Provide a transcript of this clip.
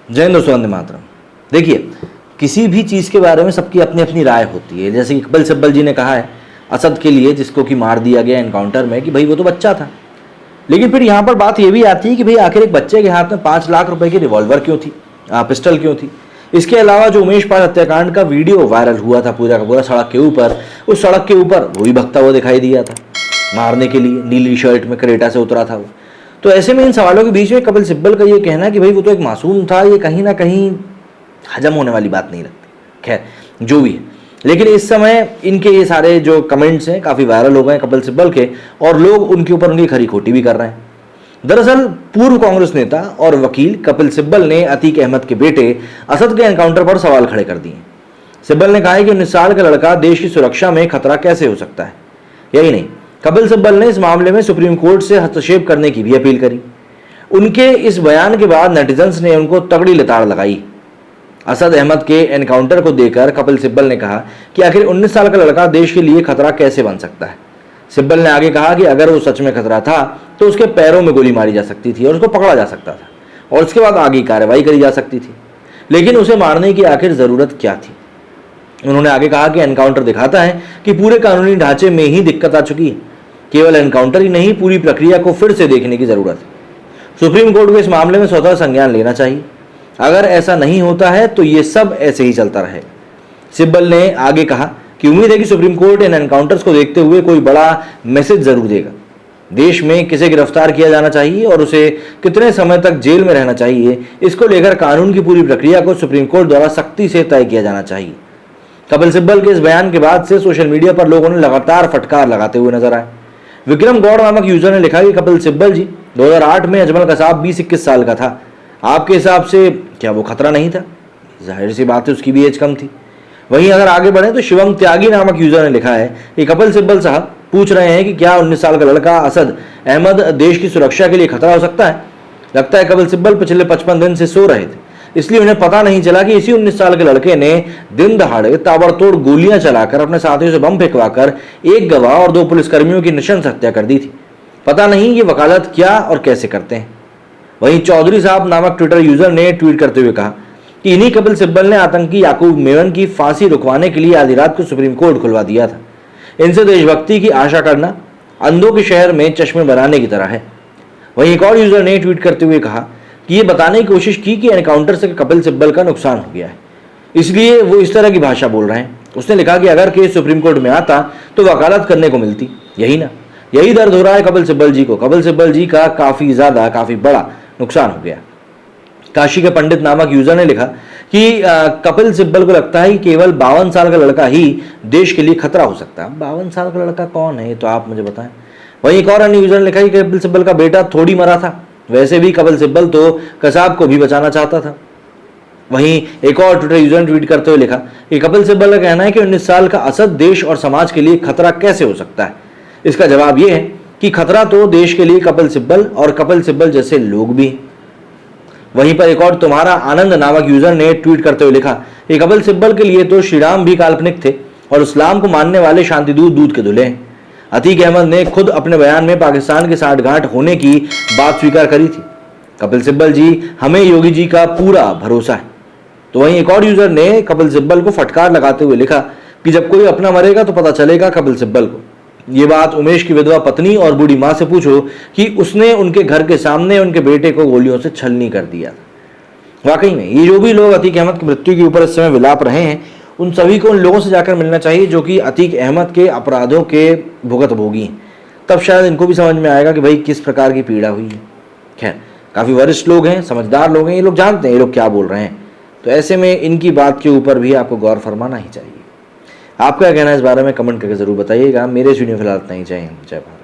जय हिंद दोस्तों, वंदे मातरम। देखिए, किसी भी चीज़ के बारे में सबकी अपनी अपनी राय होती है। जैसे कि कपिल सिब्बल जी ने कहा है असद के लिए, जिसको कि मार दिया गया एनकाउंटर में, कि भाई वो तो बच्चा था। लेकिन फिर यहाँ पर बात ये भी आती है कि भाई आखिर एक बच्चे के हाथ में 5 लाख रुपए की रिवॉल्वर क्यों थी, पिस्टल क्यों थी। इसके अलावा जो उमेश पाल हत्याकांड का वीडियो वायरल हुआ था पूरा का पूरा सड़क के ऊपर, उस सड़क के ऊपर वो भी भगता हुआ दिखाई दिया था मारने के लिए, नीली शर्ट में क्रेटा से उतरा था वो। तो ऐसे में इन सवालों के बीच में कपिल सिब्बल का ये कहना कि भाई वो तो एक मासूम था, ये कहीं ना कहीं हजम होने वाली बात नहीं लगती। खैर, जो भी है, लेकिन इस समय इनके ये सारे जो कमेंट्स हैं काफ़ी वायरल हो गए हैं कपिल सिब्बल के, और लोग उनके ऊपर उनकी खरी खोटी भी कर रहे हैं। दरअसल पूर्व कांग्रेस नेता और वकील कपिल सिब्बल ने अतीक अहमद के बेटे असद के एनकाउंटर पर सवाल खड़े कर दिए। सिब्बल ने कहा है कि 19 साल का लड़का देश की सुरक्षा में खतरा कैसे हो सकता है। यही नहीं, कपिल सिब्बल ने इस मामले में सुप्रीम कोर्ट से हस्तक्षेप करने की भी अपील करी। उनके इस बयान के बाद नेटिजन्स ने उनको तगड़ी लताड़ लगाई। असद अहमद के एनकाउंटर को देखकर कपिल सिब्बल ने कहा कि आखिर 19 साल का लड़का देश के लिए खतरा कैसे बन सकता है। सिब्बल ने आगे कहा कि अगर वो सच में खतरा था तो उसके पैरों में गोली मारी जा सकती थी और उसको पकड़ा जा सकता था और उसके बाद आगे कार्रवाई करी जा सकती थी, लेकिन उसे मारने की आखिर ज़रूरत क्या थी। उन्होंने आगे कहा कि एनकाउंटर दिखाता है कि पूरे कानूनी ढांचे में ही दिक्कत आ चुकी है। केवल एनकाउंटर ही नहीं, पूरी प्रक्रिया को फिर से देखने की ज़रूरत है। सुप्रीम कोर्ट को इस मामले में स्वतः संज्ञान लेना चाहिए। अगर ऐसा नहीं होता है तो ये सब ऐसे ही चलता रहेगा। सिब्बल ने आगे कहा कि उम्मीद है कि सुप्रीम कोर्ट इन एनकाउंटर्स को देखते हुए कोई बड़ा मैसेज जरूर देगा। देश में किसे गिरफ्तार किया जाना चाहिए और उसे कितने समय तक जेल में रहना चाहिए, इसको लेकर कानून की पूरी प्रक्रिया को सुप्रीम कोर्ट द्वारा सख्ती से तय किया जाना चाहिए। कपिल सिब्बल के इस बयान के बाद से सोशल मीडिया पर लोगों ने लगातार फटकार लगाते हुए नजर आए। विक्रम गौड़ नामक यूजर ने लिखा कि कपिल सिब्बल जी 2008 में अजमल कसाब 20-21 साल का था। आपके हिसाब से क्या वो खतरा नहीं था? जाहिर सी बात है, उसकी भी एज कम थी। वहीं अगर आगे बढ़े तो शिवम त्यागी नामक यूजर ने लिखा है कि कपिल सिब्बल साहब पूछ रहे हैं कि क्या 19 साल का लड़का असद अहमद देश की सुरक्षा के लिए खतरा हो सकता है। लगता है कपिल सिब्बल पिछले 55 दिन से सो रहे थे, इसलिए उन्हें पता नहीं चला कि इसी 19 साल के लड़के ने दिन दहाड़े ताबड़तोड़ गोलियां चलाकर अपने साथियों से बम फेंकवाकर एक गवाह और 2 पुलिसकर्मियों की नृशंस हत्या कर दी थी। पता नहीं ये वकालत क्या और कैसे करते हैं। वहीं चौधरी साहब नामक ट्विटर यूजर ने ट्वीट करते हुए कहा कि इन्हीं कपिल सिब्बल ने आतंकी याकूब मेमन की फांसी रुकवाने के लिए आधी रात को सुप्रीम कोर्ट खुलवा दिया था। इनसे देशभक्ति की आशा करना अंधों के शहर में चश्मे बनाने की तरह है। वहीं एक और यूजर ने ट्वीट करते हुए कहा कि ये बताने की कोशिश की कि एनकाउंटर से कपिल सिब्बल का नुकसान हो गया है, इसलिए वो इस तरह की भाषा बोल रहे हैं। उसने लिखा कि अगर केस सुप्रीम कोर्ट में आता तो वकालत करने को मिलती। यही ना, यही दर्द हो रहा है कपिल सिब्बल जी को। कपिल सिब्बल जी का काफी बड़ा नुकसान हो गया। काशी के पंडित नामक यूजर ने लिखा कि कपिल सिब्बल को लगता है कि केवल 52 साल का लड़का ही देश के लिए खतरा हो सकता है। 52 साल का लड़का कौन है ये तो आप मुझे बताएं। वहीं एक और अन्य यूजर ने लिखा कि कपिल सिब्बल का बेटा थोड़ी मरा था, वैसे भी कपिल सिब्बल तो कसाब को भी बचाना चाहता था। वहीं एक और ट्विटर यूजर ने ट्वीट करते हुए लिखा कि कपिल सिब्बल का कहना है कि 19 साल का असद देश और समाज के लिए खतरा कैसे हो सकता है। इसका जवाब यह है कि खतरा तो देश के लिए कपिल सिब्बल और कपिल सिब्बल जैसे लोग भी। वहीं पर एक और तुम्हारा आनंद नामक यूजर ने ट्वीट करते हुए लिखा कि कपिल सिब्बल के लिए तो श्री राम भी काल्पनिक थे और इस्लाम को मानने वाले शांतिदूत दूध के धुले हैं। अतीक अहमद ने खुद अपने बयान में पाकिस्तान के साठगांठ होने की बात स्वीकार करी थी। कपिल सिब्बल जी, हमें योगी जी का पूरा भरोसा है। तो वहीं एक और यूजर ने कपिल सिब्बल को फटकार लगाते हुए लिखा कि जब कोई अपना मरेगा तो पता चलेगा कपिल सिब्बल को। ये बात उमेश की विधवा पत्नी और बूढ़ी मां से पूछो कि उसने उनके घर के सामने उनके बेटे को गोलियों से छलनी कर दिया था। वाकई में ये जो भी लोग अतीक अहमद की मृत्यु के ऊपर इस समय विलाप रहे हैं, उन सभी को उन लोगों से जाकर मिलना चाहिए जो कि अतीक अहमद के अपराधों के भुगतभोगी हैं। तब शायद इनको भी समझ में आएगा कि भाई किस प्रकार की पीड़ा हुई है। खैर, काफ़ी वरिष्ठ लोग हैं, समझदार लोग हैं, ये लोग जानते हैं ये लोग क्या बोल रहे हैं। तो ऐसे में इनकी बात के ऊपर भी आपको गौर फरमाना ही चाहिए। आपका कहना है इस बारे में कमेंट करके ज़रूर बताइएगा। मेरे इस वीडियो में फिलहाल इतना ही। जय हिंद, जय भारत।